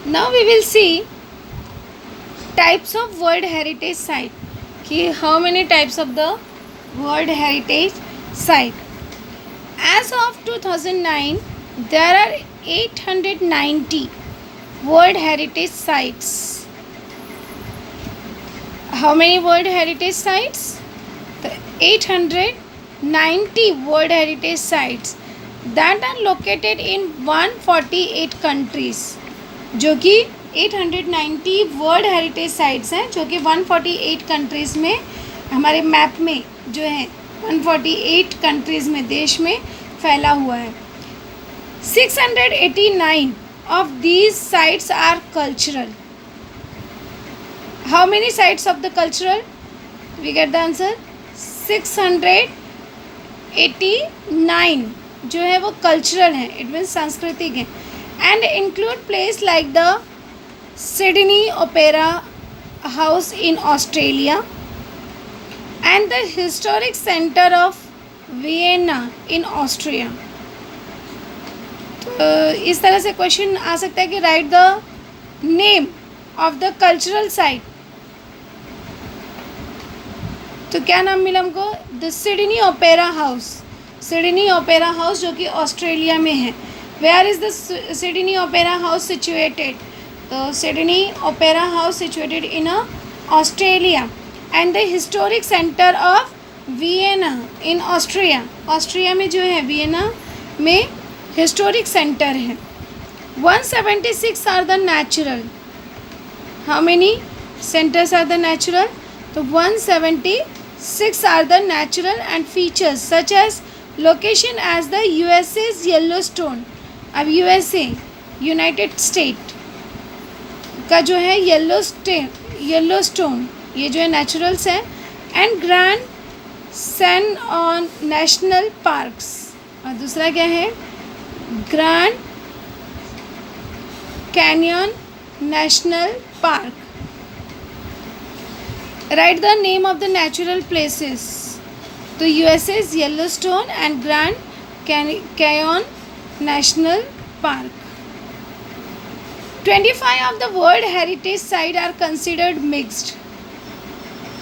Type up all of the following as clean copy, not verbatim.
Now we will see types of World Heritage Site. कि how many types of the World Heritage Site. As of 2009, there are 890 World Heritage Sites. How many World Heritage Sites? The 890 World Heritage Sites that are located in 148 countries. जो कि 890 world heritage sites हैं जो कि 148 countries में हमारे map में जो है 148 कंट्रीज़ में देश में फैला हुआ है. 689 of these sites are cultural. How many sites of the cultural? We get the answer 689 जो है वो कल्चरल है. इट मीन्स सांस्कृतिक है. And include place like the Sydney Opera House in Australia and the historic centre of Vienna in Austria. तो इस तरह से क्वेश्चन आ सकता है कि write the name of the cultural site. तो क्या नाम मिला हमको? The Sydney Opera House. Sydney Opera House जो कि ऑस्ट्रेलिया में है. Where is the Sydney Opera House situated? तो Sydney Opera House situated in Australia and the historic centre of Vienna in Austria. Austria में जो है वियना में historic centre है. 176 are the natural. How many centres are the natural? तो 176 are the natural and features such as location as the USA's Yellowstone. अब USA united state का जो है येलोस्टोन ये जो है नेचुरल्स हैं. And Grand Canyon National Parks. और दूसरा क्या है? Grand Canyon National Park. Right the name of the natural places. तो USA's Yellowstone and Grand Canyon National Park. 25 of the World Heritage Sites are considered mixed.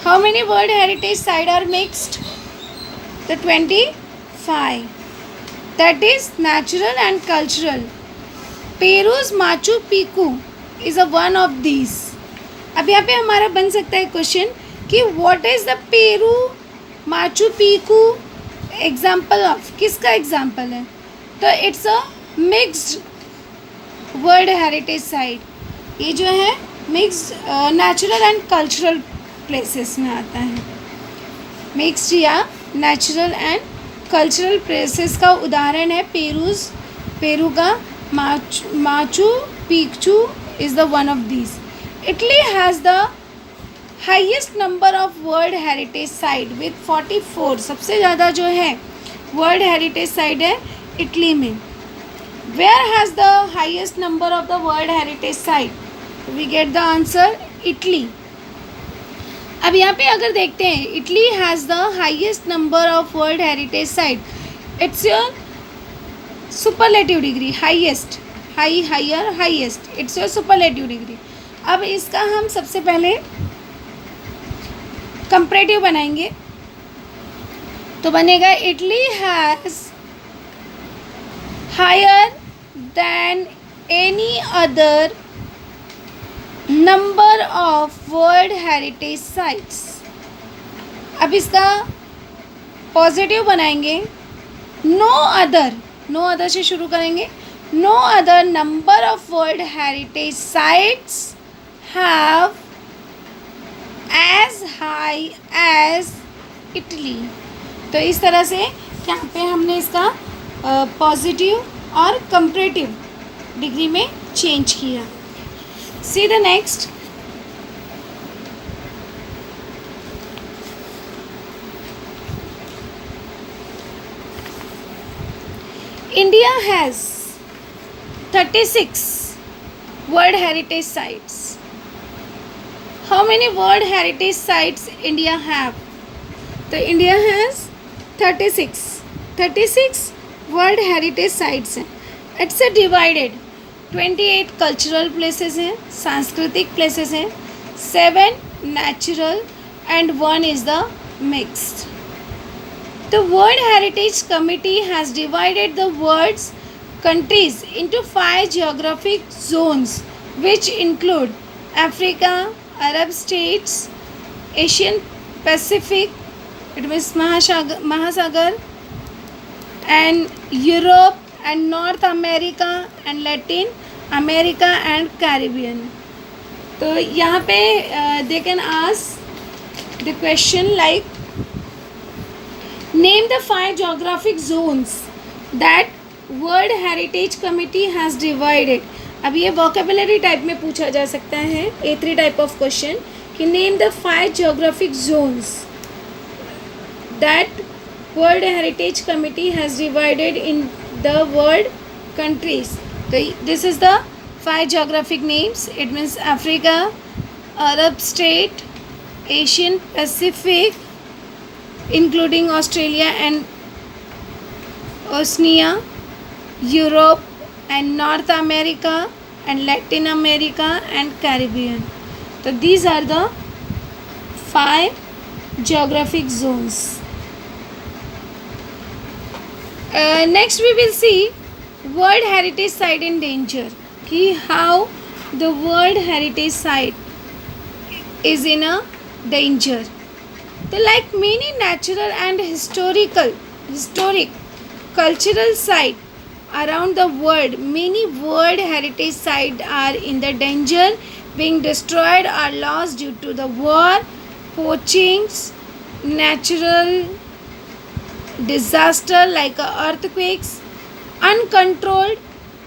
How many World Heritage Sites are mixed? The 25. That is natural and cultural. Peru's Machu Picchu is a one of these. अब यहाँ पे हमारा बन सकता है question कि what is the Peru Machu Picchu example of? किसका example है? तो it's a mixed world heritage site. ये जो है mixed natural and cultural places में आता है. मिक्स्ड या नेचुरल एंड कल्चरल प्लेसेस का उदाहरण है पेरू का Machu Picchu is the one of these. Italy has the highest number of world heritage site with 44. सबसे ज़्यादा जो है वर्ल्ड हेरिटेज साइट है इटली में. Where has the highest number of the world heritage site? We get the answer Italy. अब यहाँ पे अगर देखते हैं Italy has the highest number of world heritage site. It's your superlative degree. Highest higher highest it's your superlative degree. अब इसका हम सबसे पहले कंपैरेटिव बनाएंगे. तो बनेगा Italy has higher than any other number of world heritage sites. अब इसका पॉजिटिव बनाएंगे. नो अदर से शुरू करेंगे. No other number of world heritage sites have as high as Italy. तो इस तरह से यहाँ पे हमने इसका पॉजिटिव और कंपैरेटिव डिग्री में चेंज किया. See the next. India has 36 world heritage sites. How many world heritage sites India have? तो India has 36 world heritage sites हैं. इट्स डिवाइडेड 28 कल्चरल प्लेसेस हैं, सांस्कृतिक प्लेसेस हैं, 7 natural and 1 is the mixed. The World Heritage Committee has divided the world's countries into 5 geographic zones, which include Africa, Arab states, Asian Pacific, it means Mahasagar, and Europe and North America and Latin America and Caribbean. तो यहाँ पे they can ask the question like name the 5 geographic zones that World Heritage Committee has divided. अब ये vocabulary type में पूछा जा सकता है, A3 type of question, कि name the 5 geographic zones that World Heritage Committee has divided in the world countries. So this is the 5 geographic names. It means Africa, Arab state, Asian Pacific, including Australia and Oceania, Europe and North America and Latin America and Caribbean. So these are the 5 geographic zones. Next we will see World Heritage Site in danger. कि how the World Heritage Site is in a danger. So like many natural and historic cultural sites around the world, many World Heritage sites are in the danger being destroyed or lost due to the war, poachings, natural disaster like earthquakes, uncontrolled.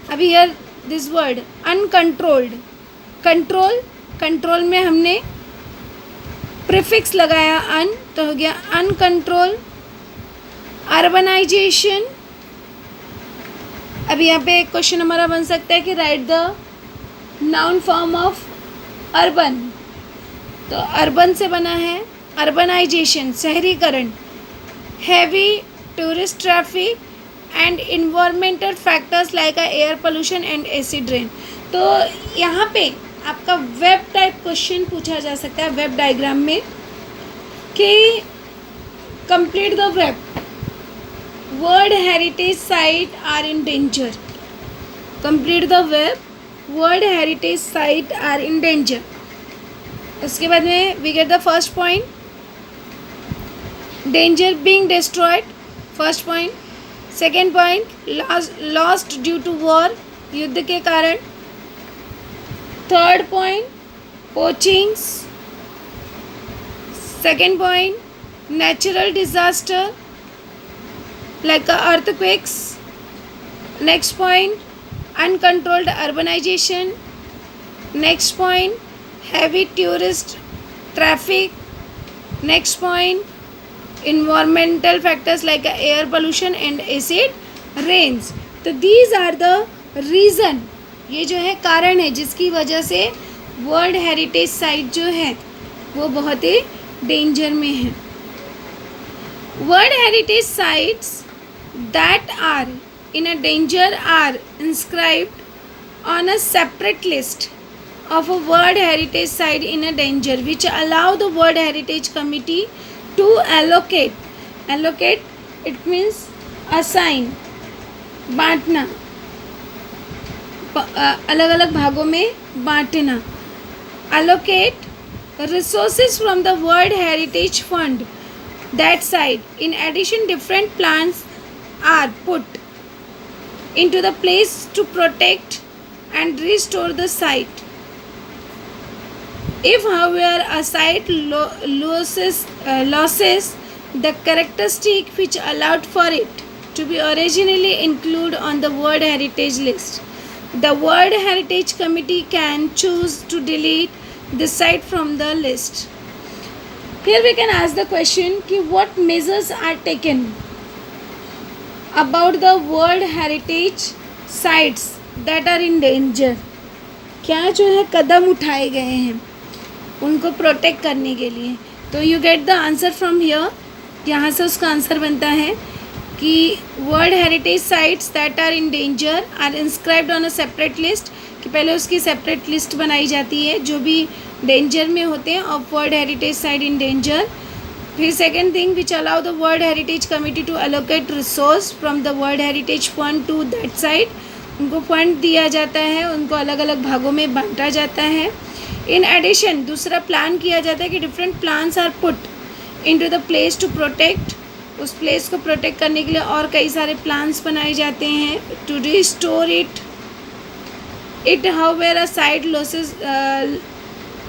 अभी here this word uncontrolled, control में हमने prefix लगाया अन, तो हो गया uncontrol. Urbanisation, अब यहाँ पे क्वेश्चन हमारा बन सकता है कि write the noun form of urban, तो अर्बन से बना है अर्बनाइजेशन, शहरीकरण. Heavy tourist traffic and environmental factors like air pollution and acid rain. तो यहाँ पे आपका वेब टाइप क्वेश्चन पूछा जा सकता है वेब डायग्राम में कि complete the web. World heritage site are in danger. Complete the web. World heritage site are in danger. उसके बाद में we get the first point, danger being destroyed, first point. Second point lost due to war, युद्ध के कारण. Third point poachings. Second point natural disaster like earthquakes. Next point uncontrolled urbanisation. Next point heavy tourist traffic. Next point environmental factors like air pollution and acid rains. तो these are the reason, ये जो है कारण है जिसकी वजह से world heritage site जो है वो बहुत ही डेंजर में है. World heritage sites that are in a danger are inscribed on a separate list of a world heritage site in a danger which allow the world heritage committee to allocate it means assign, बांटना, अलग अलग भागों में बांटना. allocate resources from the World Heritage Fund that site. In addition, different plans are put into the place to protect and restore the site. If, however, a site loses the characteristic which allowed for it to be originally included on the World Heritage list, the World Heritage Committee can choose to delete the site from the list. Here we can ask the question कि what measures are taken about the World Heritage sites that are in danger. क्या जो है कदम उठाए गए हैं उनको protect करने के लिए. तो you get the answer from here. यहाँ से उसका आंसर बनता है कि world heritage sites that are in danger are inscribed on a separate list, कि पहले उसकी सेपरेट लिस्ट बनाई जाती है जो भी डेंजर में होते हैं of world heritage site in danger. फिर second thing, which allow the world heritage committee to allocate resource from the world heritage fund to that site, उनको फंड दिया जाता है, उनको अलग अलग भागों में बांटा जाता है। इन एडिशन दूसरा प्लान किया जाता है कि different plans are put in to the place to protect, उस प्लेस को प्रोटेक्ट करने के लिए और कई सारे प्लान्स बनाए जाते हैं to restore it however a site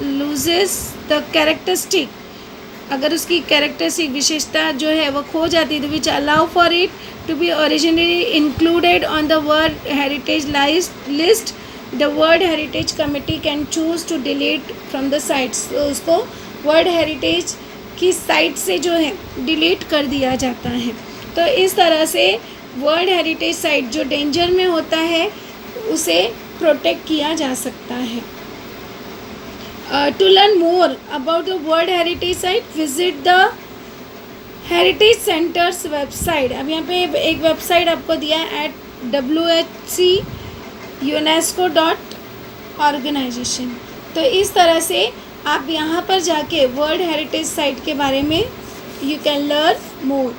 loses the characteristic, अगर उसकी कैरेक्टरिस्टिक विशेषता जो है वो खो जाती है, तो which allow for it to be originally included on the world heritage list, the world heritage committee can choose to delete from the sites, तो उसको वर्ल्ड हेरिटेज की साइट से जो है डिलीट कर दिया जाता है। तो इस तरह से वर्ल्ड हेरिटेज साइट जो डेंजर में होता है उसे प्रोटेक्ट किया जा सकता है। To learn more about the World Heritage Site, visit the Heritage Center's website। अब यहाँ पे एक वेबसाइट आपको दिया है @whcunesco.organization। तो इस तरह से आप यहाँ पर जाके वर्ल्ड हेरिटेज साइट के बारे में यू कैन लर्न मोर।